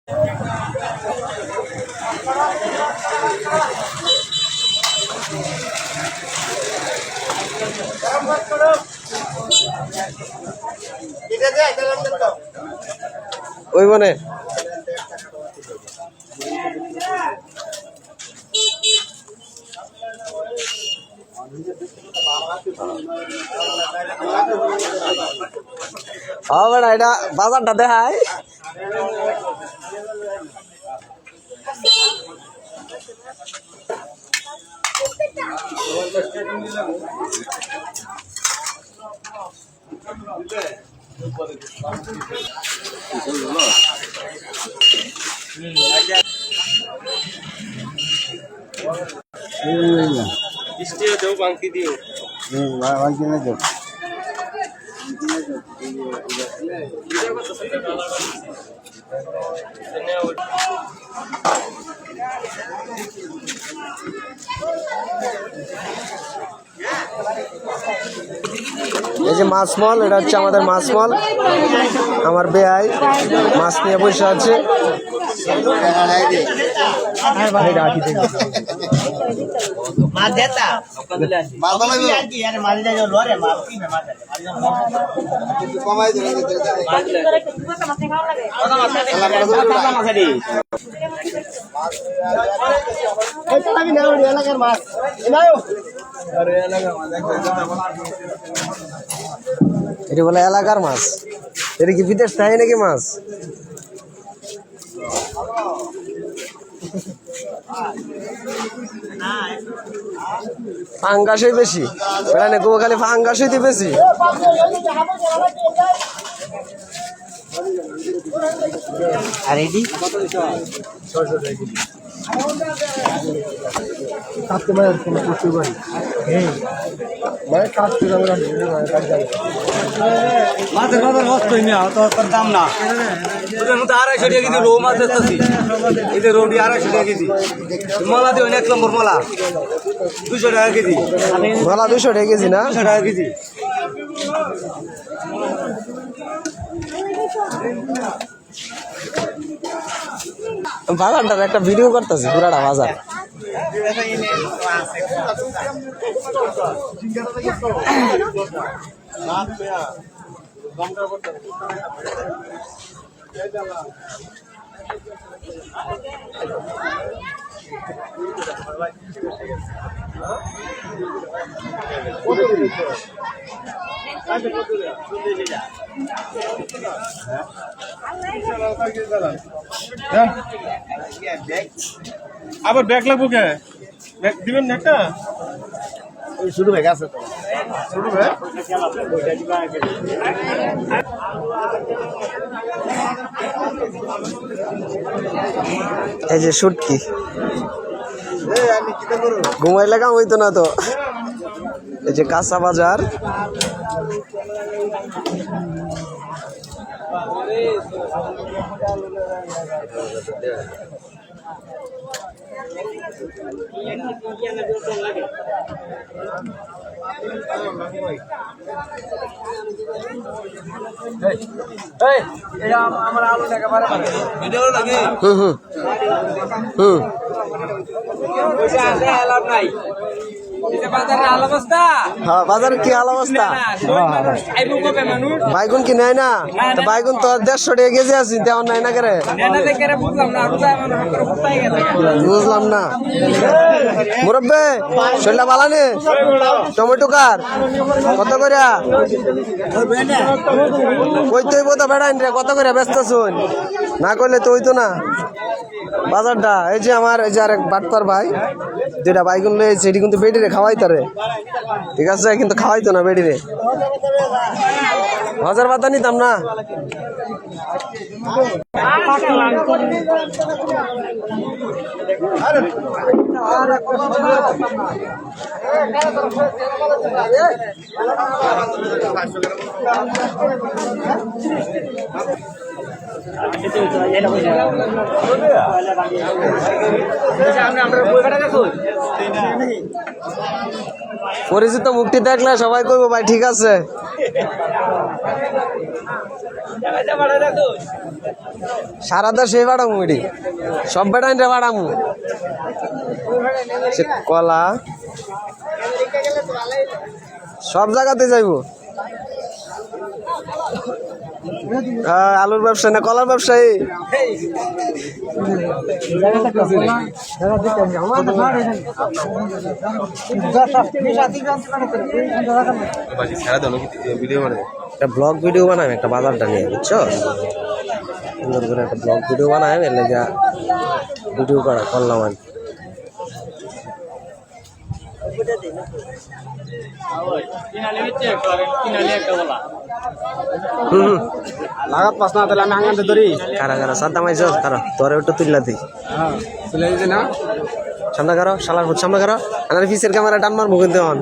ওই মানে বেড়া এটা বাজারটা দেখায়। বাংকি দিও বাংকি না দিও এই যে মাছ মল, এটা হচ্ছে আমাদের মাছ মল। আমার বেয়াই মাছ নিয়ে বসে আছে। এটা বলে এলাকার মাছ। এটা কি বিদেশ থাকে নাকি মাছ? ফাঙ্গাসই বেশি, খালি ফাঙ্গাসই তো বেশি। আর এটি কাটতে পারে করতে পারি। মাছের বাজার হস্তই না, তোর দাম না। 250 টাকা কেজি রৌ মাছ দেখতেছি। এই যে রৌটি 250 টাকা কেজি। মলা দিও 1 নম্বর মলা 200 টাকা কেজি। মলা 200 টাকা কেজি না? 200 টাকা কেজি। বাজারটার একটা ভিডিও করতেছি, পুরাটা বাজার। আবার ব্যাগ লাগবো কে? ব্যাগ দিবেন না একটা? শুধু ব্যাগ আছে তো। শুধু ব্যাগ? এই যে শুটকি ঘুমাইলে কাম হইতো না তো। এই যে কাঁচা বাজার। বাজারের কি হাল অবস্থা? বাইগুন কি নেয় না? বাইগুন তো 150 টাকা কেজি আছে, তেমন নাই না করে। বুঝলাম না মুরব্বে, শরীরটা ভালো নে? টমেটো কার কত করে? কইতে হইব তো বেড়াইন রে, কত করে ব্যস্ত শুন না করলে তো হইতো না বাজারটা। এই যে আমার এই যে আরেক বাটপার ভাই, যেটা বাইগুন লয়েছে এটি কিন্তু বেডিরে খাওয়াইতো রে, ঠিক আছে, কিন্তু খাওয়াইতো না বেডিরে। হাজার পাতা নিতাম না। পরিচিত মুক্তি দেখলে সবাই কইবো ভাই ঠিক আছে। সারা দেশে বাড়ামু এটি সব বেড়াইতে বাড়ামু কলা সব জায়গাতে যাইবো। আলুর ব্যবসা না কলার ব্যবসায়ী ব্লগ ভিডিও বানাই একটা বাজারটা নিয়ে বুঝছো সুন্দর করে একটা ব্লগ ভিডিও বানাই এলে যা ভিডিও করা করলাম আর লাগাত পাস না তাহলে আমি আঙ্গানতে ধরি কারা কারা সাদা মাইছ কারা তোরে একটু তুললা দি চলে যেতে না সামনে কারো শালার ফুট সামনে কারো আমার পিসের ক্যামেরা টান মারবো কিন্তু এখন